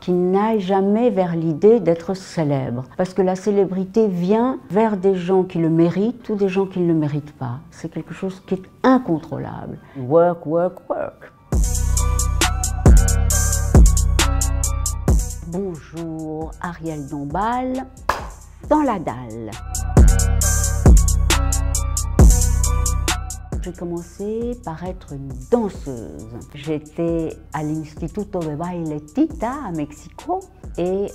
qui n'aille jamais vers l'idée d'être célèbre. Parce que la célébrité vient vers des gens qui le méritent ou des gens qui ne le méritent pas. C'est quelque chose qui est incontrôlable. Work, work, work. Bonjour, Ariel Dombasle, dans la dalle. J'ai commencé par être une danseuse. J'étais à l'Instituto de Baile Tita à Mexico et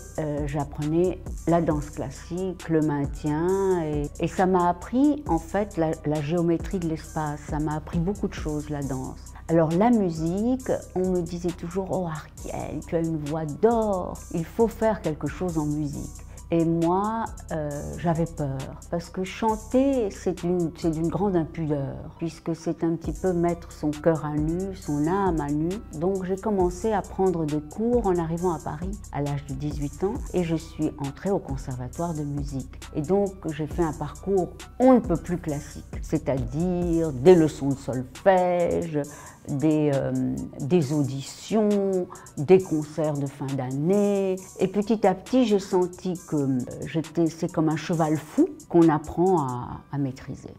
j'apprenais la danse classique, le maintien et ça m'a appris en fait la géométrie de l'espace. Ça m'a appris beaucoup de choses, la danse. Alors la musique, on me disait toujours « Oh Ariel, tu as une voix d'or, il faut faire quelque chose en musique ». Et moi, j'avais peur, parce que chanter, c'est d'une grande impudeur, puisque c'est un petit peu mettre son cœur à nu, son âme à nu. Donc j'ai commencé à prendre des cours en arrivant à Paris à l'âge de 18 ans, et je suis entrée au conservatoire de musique. Et donc j'ai fait un parcours on ne peut plus classique, c'est-à-dire des leçons de solfège, des auditions, des concerts de fin d'année. Et petit à petit, j'ai senti que c'est comme un cheval fou qu'on apprend à maîtriser.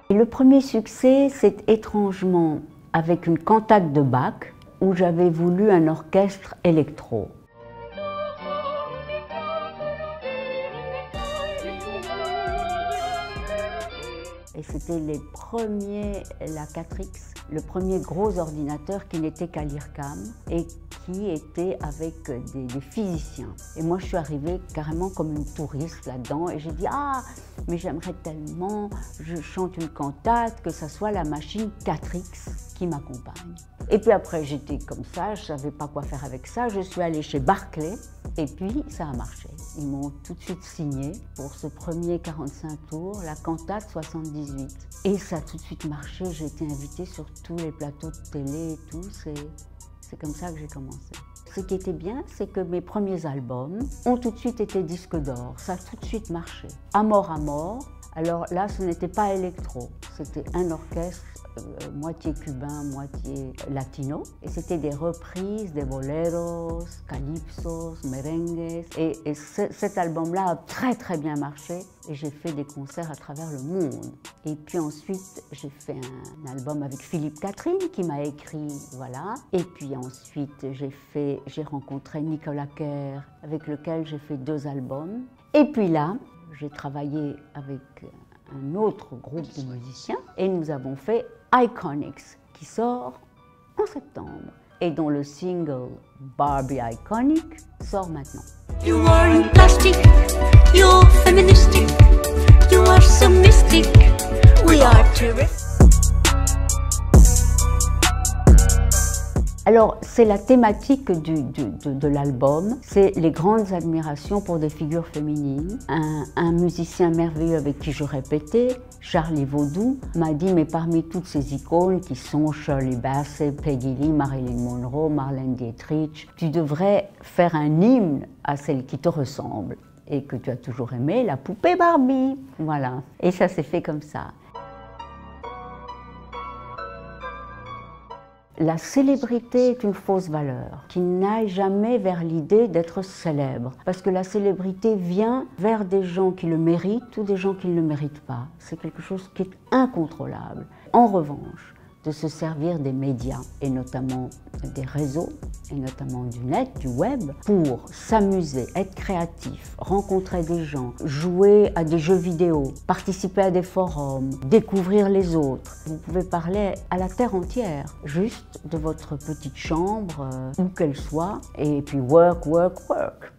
Et le premier succès, c'est étrangement avec une cantate de Bach où j'avais voulu un orchestre électro. Et c'était les premiers, la 4X, le premier gros ordinateur qui n'était qu'à l'IRCAM et qui était avec des physiciens. Et moi, je suis arrivée carrément comme une touriste là-dedans et j'ai dit « Ah, mais j'aimerais tellement, je chante une cantate, que ça soit la machine 4X qui m'accompagne. » Et puis après, j'étais comme ça, je ne savais pas quoi faire avec ça. Je suis allée chez Barclay et puis ça a marché. Ils m'ont tout de suite signé pour ce premier 45 tours, la cantate 78. Et ça a tout de suite marché, j'ai été invitée sur tous les plateaux de télé et tout. C'est comme ça que j'ai commencé. Ce qui était bien, c'est que mes premiers albums ont tout de suite été disques d'or. Ça a tout de suite marché. À mort, alors là, ce n'était pas électro, c'était un orchestre moitié cubain, moitié latino. Et c'était des reprises des boleros, calypsos, merengues. Et cet album-là a très très bien marché et j'ai fait des concerts à travers le monde. Et puis ensuite, j'ai fait un album avec Philippe Catherine qui m'a écrit, voilà. Et puis ensuite, j'ai rencontré Nicolas Kerr avec lequel j'ai fait 2 albums. Et puis là, j'ai travaillé avec un autre groupe de musiciens et nous avons fait Iconics qui sort en septembre et dont le single Barbie Iconic sort maintenant. You are in plastic, you're feministic, you are so mystic, we are terrific. Alors, c'est la thématique de l'album, c'est les grandes admirations pour des figures féminines. Un musicien merveilleux avec qui je répétais, Charlie Vaudou, m'a dit, mais parmi toutes ces icônes qui sont Shirley Bassey, Peggy Lee, Marilyn Monroe, Marlène Dietrich, tu devrais faire un hymne à celle qui te ressemble et que tu as toujours aimé, la poupée Barbie. Voilà, et ça s'est fait comme ça. La célébrité est une fausse valeur, qui n'aille jamais vers l'idée d'être célèbre. Parce que la célébrité vient vers des gens qui le méritent ou des gens qui ne le méritent pas. C'est quelque chose qui est incontrôlable. En revanche, de se servir des médias, et notamment des réseaux, et notamment du net, du web, pour s'amuser, être créatif, rencontrer des gens, jouer à des jeux vidéo, participer à des forums, découvrir les autres. Vous pouvez parler à la terre entière, juste de votre petite chambre, où qu'elle soit, et puis work, work, work.